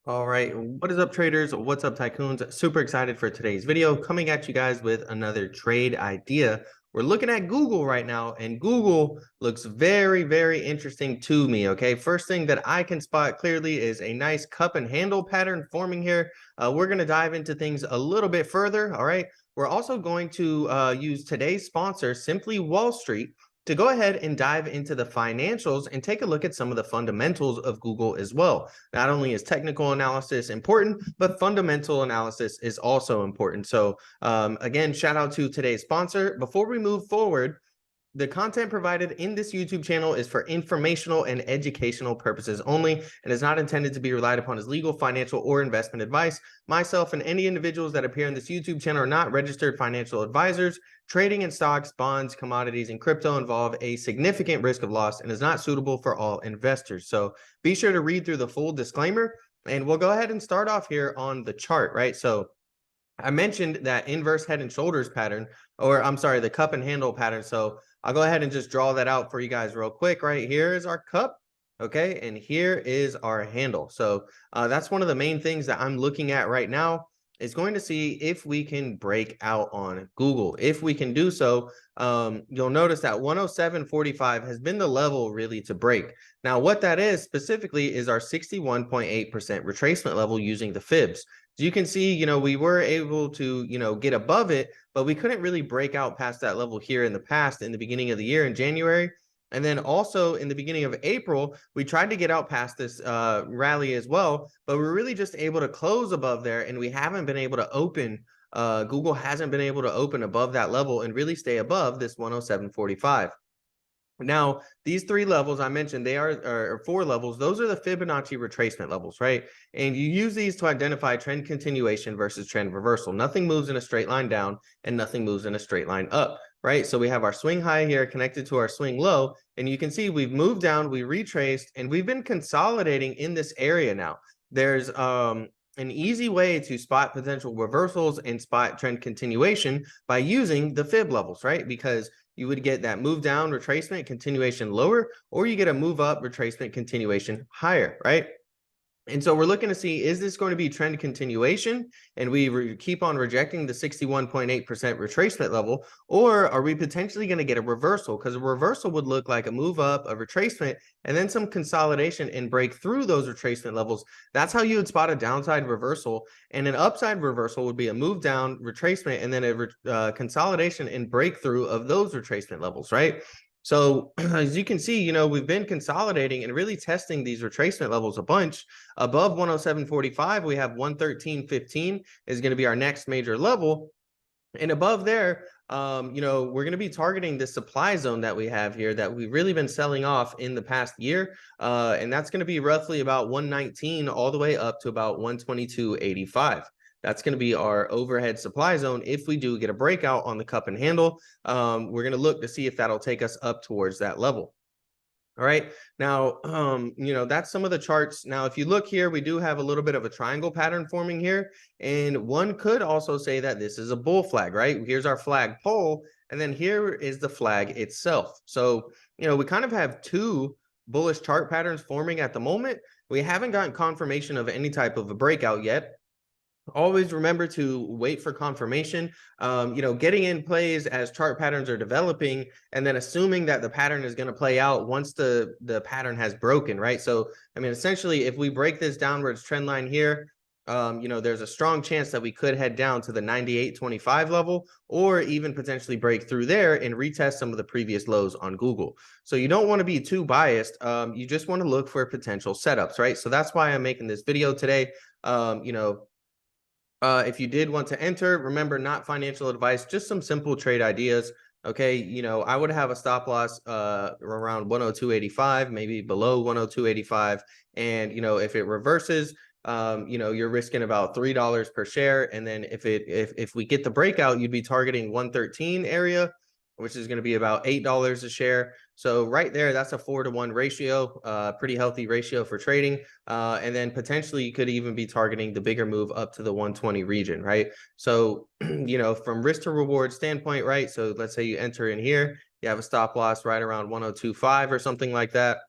All right, what is up, traders? What's up, tycoons? Super excited for today's video, coming at you guys with another trade idea. We're looking at Google right now, and Google looks very, very interesting to me. Okay, first thing that I can spot clearly is a nice cup and handle pattern forming here. We're going to dive into things a little bit further. All right, we're also going to use today's sponsor, Simply Wall Street, to go ahead and dive into the financials and take a look at some of the fundamentals of Google as well. Not only is technical analysis important, but fundamental analysis is also important. So again, shout out to today's sponsor. Before we move forward, the content provided in this YouTube channel is for informational and educational purposes only and is not intended to be relied upon as legal, financial, or investment advice. Myself and any individuals that appear in this YouTube channel are not registered financial advisors. Trading in stocks, bonds, commodities, and crypto involve a significant risk of loss and is not suitable for all investors. So be sure to read through the full disclaimer, and we'll go ahead and start off here on the chart, right? So I mentioned that inverse head and shoulders pattern, or I'm sorry, the cup and handle pattern. So I'll go ahead and just draw that out for you guys real quick. Right here is our cup. Okay. And here is our handle. So that's one of the main things that I'm looking at right now, is going to see if we can break out on Google. If we can do so, you'll notice that 107.45 has been the level really to break. Now, what that is specifically is our 61.8% retracement level using the fibs. So you can see, we were able to, get above it, but we couldn't really break out past that level here in the past, in the beginning of the year in January. And then also in the beginning of April, we tried to get out past this rally as well, but we're really just able to close above there, and we haven't been able to open. Google hasn't been able to open above that level and really stay above this 107.45. Now, these three levels I mentioned, they are, or four levels, those are the Fibonacci retracement levels, right? And you use these to identify trend continuation versus trend reversal. Nothing moves in a straight line down and nothing moves in a straight line up, right? So we have our swing high here connected to our swing low, and you can see we've moved down, we retraced, and we've been consolidating in this area now. There's an easy way to spot potential reversals and spot trend continuation by using the fib levels, right? Because you would get that move down retracement continuation lower, or you get a move up retracement continuation higher, right? And so we're looking to see, is this going to be trend continuation and we keep on rejecting the 61.8% retracement level, or are we potentially going to get a reversal? Because a reversal would look like a move up, a retracement, and then some consolidation and break through those retracement levels. That's how you would spot a downside reversal. And an upside reversal would be a move down retracement and then a consolidation and breakthrough of those retracement levels, right? So as you can see, we've been consolidating and really testing these retracement levels a bunch. Above 107.45, we have 113.15 is going to be our next major level. And above there, we're going to be targeting the supply zone that we have here that we've really been selling off in the past year. And that's going to be roughly about 119 all the way up to about 122.85. That's going to be our overhead supply zone. If we do get a breakout on the cup and handle, we're going to look to see if that'll take us up towards that level. All right. Now, that's some of the charts. Now, if you look here, we do have a little bit of a triangle pattern forming here. And one could also say that this is a bull flag, right? Here's our flag pole. And then here is the flag itself. So, we kind of have two bullish chart patterns forming at the moment. We haven't gotten confirmation of any type of a breakout yet. Always remember to wait for confirmation. Getting in plays as chart patterns are developing, and then assuming that the pattern is going to play out once the pattern has broken, right? So, essentially, if we break this downwards trend line here, there's a strong chance that we could head down to the 98.25 level, or even potentially break through there and retest some of the previous lows on Google. So you don't want to be too biased. You just want to look for potential setups, right? So that's why I'm making this video today. If you did want to enter, remember, not financial advice, just some simple trade ideas. Okay, I would have a stop loss around 102.85, maybe below 102.85. And if it reverses, you're risking about $3 per share. And then if we get the breakout, you'd be targeting 113 area, which is going to be about $8 a share. So right there, that's a 4-to-1 ratio, pretty healthy ratio for trading. And then potentially you could even be targeting the bigger move up to the 120 region, right? So, from risk to reward standpoint, right? So let's say you enter in here, you have a stop loss right around 102.5 or something like that.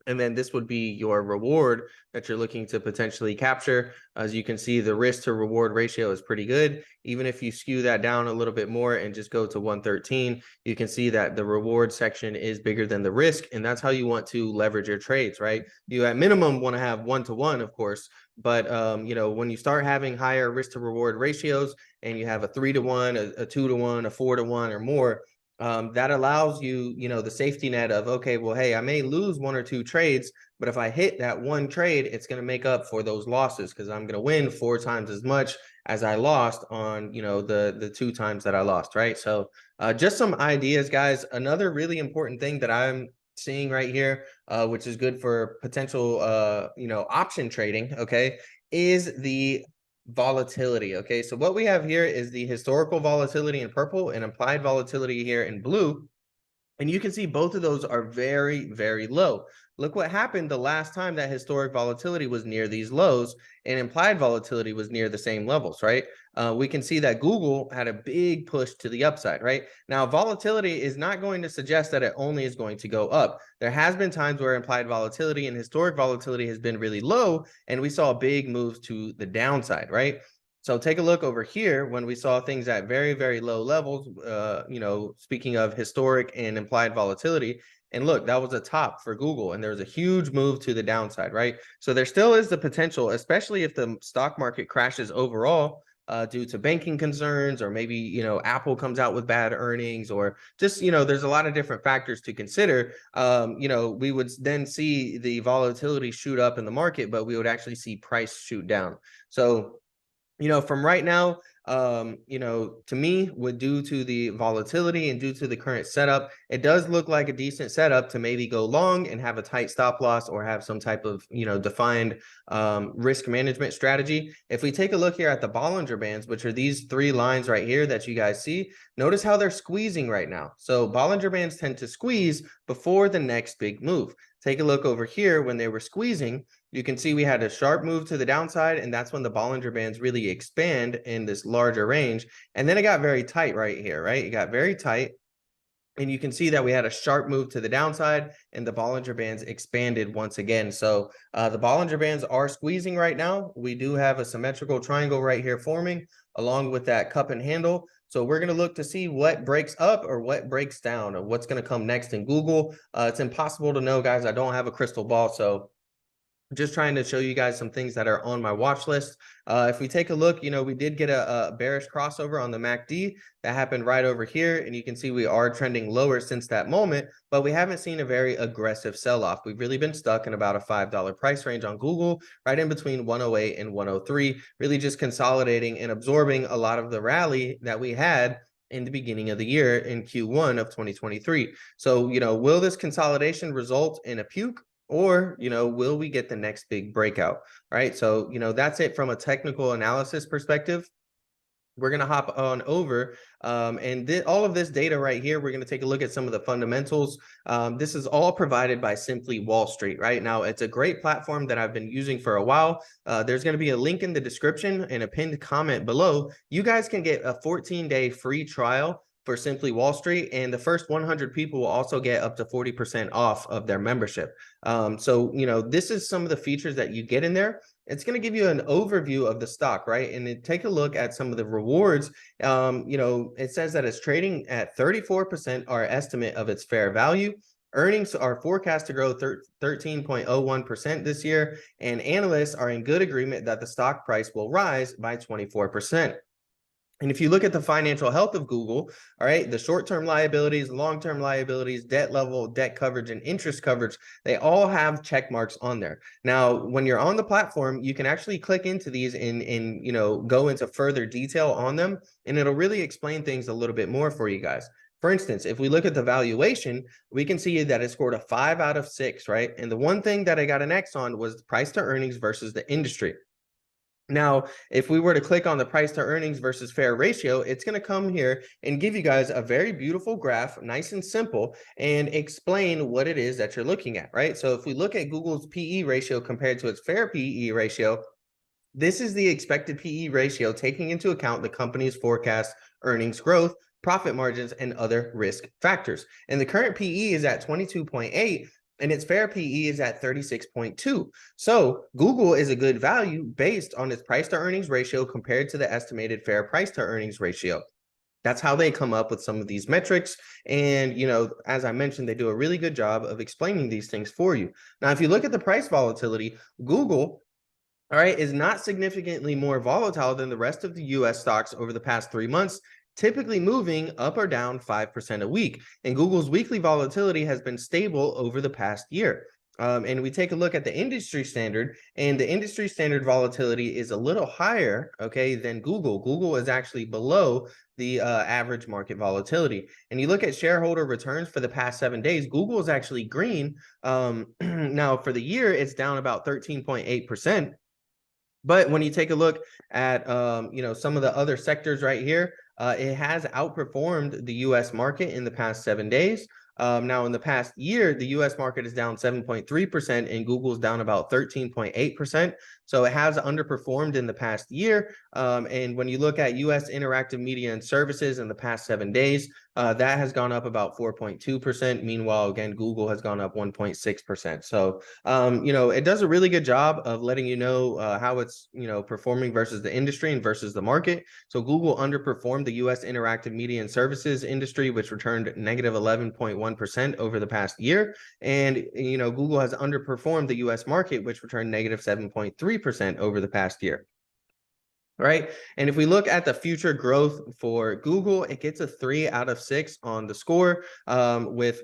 And then this would be your reward that you're looking to potentially capture. As you can see, the risk to reward ratio is pretty good. Even if you skew that down a little bit more and just go to 113, you can see that the reward section is bigger than the risk. And that's how you want to leverage your trades, right? You at minimum want to have 1-to-1, of course. But when you start having higher risk to reward ratios and you have a 3-to-1, a 2-to-1, a 4-to-1 or more, that allows you, the safety net of, okay, well, hey, I may lose 1 or 2 trades, but if I hit that one trade, it's going to make up for those losses because I'm going to win 4 times as much as I lost on, the 2 times that I lost, right? So just some ideas, guys. Another really important thing that I'm seeing right here, which is good for potential, option trading, okay, is the volatility. Okay, so what we have here is the historical volatility in purple and implied volatility here in blue. And you can see both of those are very, very low. Look what happened the last time that historic volatility was near these lows and implied volatility was near the same levels, right? We can see that Google had a big push to the upside, right? Now, volatility is not going to suggest that it only is going to go up. There has been times where implied volatility and historic volatility has been really low, and we saw big moves to the downside, right? So take a look over here when we saw things at very, very low levels, speaking of historic and implied volatility. And look, that was a top for Google, and there was a huge move to the downside, right? So there still is the potential, especially if the stock market crashes overall due to banking concerns, or maybe, Apple comes out with bad earnings, or just, there's a lot of different factors to consider. We would then see the volatility shoot up in the market, but we would actually see price shoot down. So from right now, to me, due to the volatility and due to the current setup, it does look like a decent setup to maybe go long and have a tight stop loss or have some type of, defined risk management strategy. If we take a look here at the Bollinger Bands, which are these 3 lines right here that you guys see, notice how they're squeezing right now. So Bollinger Bands tend to squeeze before the next big move. Take a look over here when they were squeezing. You can see we had a sharp move to the downside, and that's when the Bollinger Bands really expand in this larger range. And then it got very tight right here, right? It got very tight. And you can see that we had a sharp move to the downside, and the Bollinger Bands expanded once again. So the Bollinger Bands are squeezing right now. We do have a symmetrical triangle right here forming along with that cup and handle. So we're going to look to see what breaks up or what breaks down or what's going to come next in Google. It's impossible to know, guys. I don't have a crystal ball, so just trying to show you guys some things that are on my watch list. If we take a look, we did get a bearish crossover on the MACD that happened right over here. And you can see we are trending lower since that moment, but we haven't seen a very aggressive sell-off. We've really been stuck in about a $5 price range on Google, right in between 108 and 103, really just consolidating and absorbing a lot of the rally that we had in the beginning of the year in Q1 of 2023. So, will this consolidation result in a puke? Or, will we get the next big breakout? All right. So, that's it from a technical analysis perspective. We're going to hop on over and all of this data right here. We're going to take a look at some of the fundamentals. This is all provided by Simply Wall Street. Right now, it's a great platform that I've been using for a while. There's going to be a link in the description and a pinned comment below. You guys can get a 14-day free trial for Simply Wall Street, and the first 100 people will also get up to 40% off of their membership. So, this is some of the features that you get in there. It's going to give you an overview of the stock, right? And take a look at some of the rewards. It says that it's trading at 34% our estimate of its fair value. Earnings are forecast to grow 13.01% this year, and analysts are in good agreement that the stock price will rise by 24%. And if you look at the financial health of Google, all right, the short-term liabilities, long-term liabilities, debt level, debt coverage, and interest coverage, they all have check marks on there. Now, when you're on the platform, you can actually click into these and go into further detail on them, and it'll really explain things a little bit more for you guys. For instance, if we look at the valuation, we can see that it scored a 5 out of 6, right? And the one thing that I got an X on was price to earnings versus the industry. Now, if we were to click on the price to earnings versus fair ratio, it's going to come here and give you guys a very beautiful graph, nice and simple, and explain what it is that you're looking at, right? So if we look at Google's PE ratio compared to its fair PE ratio, this is the expected PE ratio taking into account the company's forecast earnings growth, profit margins, and other risk factors. And the current PE is at 22.8, and its fair PE is at 36.2. So Google is a good value based on its price to earnings ratio compared to the estimated fair price to earnings ratio. That's how they come up with some of these metrics. And, as I mentioned, they do a really good job of explaining these things for you. Now, if you look at the price volatility, Google, all right, is not significantly more volatile than the rest of the US stocks over the past 3 months, typically moving up or down 5% a week. And Google's weekly volatility has been stable over the past year. And we take a look at the industry standard, and the industry standard volatility is a little higher, okay, than Google. Google is actually below the average market volatility. And you look at shareholder returns for the past 7 days, Google is actually green. Now, for the year, it's down about 13.8%. But when you take a look at some of the other sectors right here, it has outperformed the U.S. market in the past 7 days. Now, in the past year, the U.S. market is down 7.3%, and Google's down about 13.8%. So it has underperformed in the past year. And when you look at U.S. interactive media and services in the past 7 days, that has gone up about 4.2%. Meanwhile, again, Google has gone up 1.6%. So, it does a really good job of letting you know how it's, performing versus the industry and versus the market. So Google underperformed the U.S. interactive media and services industry, which returned negative 11.1% over the past year. And, Google has underperformed the U.S. market, which returned negative 7.3% over the past year. Right. And if we look at the future growth for Google, it gets a 3 out of 6 on the score, with,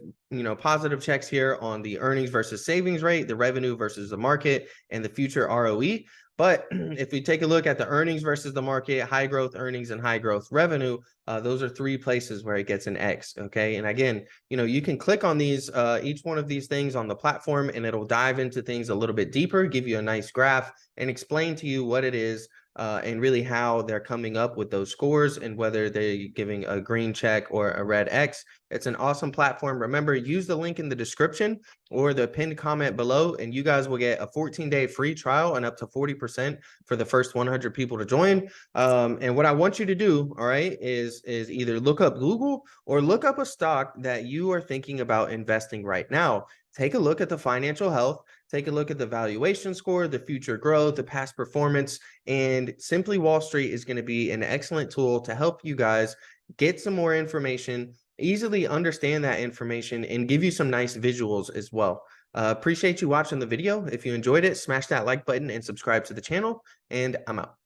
positive checks here on the earnings versus savings rate, the revenue versus the market, and the future ROE. But if we take a look at the earnings versus the market, high growth earnings and high growth revenue, those are 3 places where it gets an X. Okay. And again, you can click on these, each one of these things on the platform, and it'll dive into things a little bit deeper, give you a nice graph, and explain to you what it is, and really how they're coming up with those scores and whether they're giving a green check or a red X. It's an awesome platform. Remember, use the link in the description or the pinned comment below, and you guys will get a 14-day free trial and up to 40% for the first 100 people to join. And what I want you to do, all right, is either look up Google or look up a stock that you are thinking about investing right now. Take a look at the financial health, take a look at the valuation score, the future growth, the past performance, and Simply Wall Street is going to be an excellent tool to help you guys get some more information, easily understand that information, and give you some nice visuals as well. Appreciate you watching the video. If you enjoyed it, smash that like button and subscribe to the channel, and I'm out.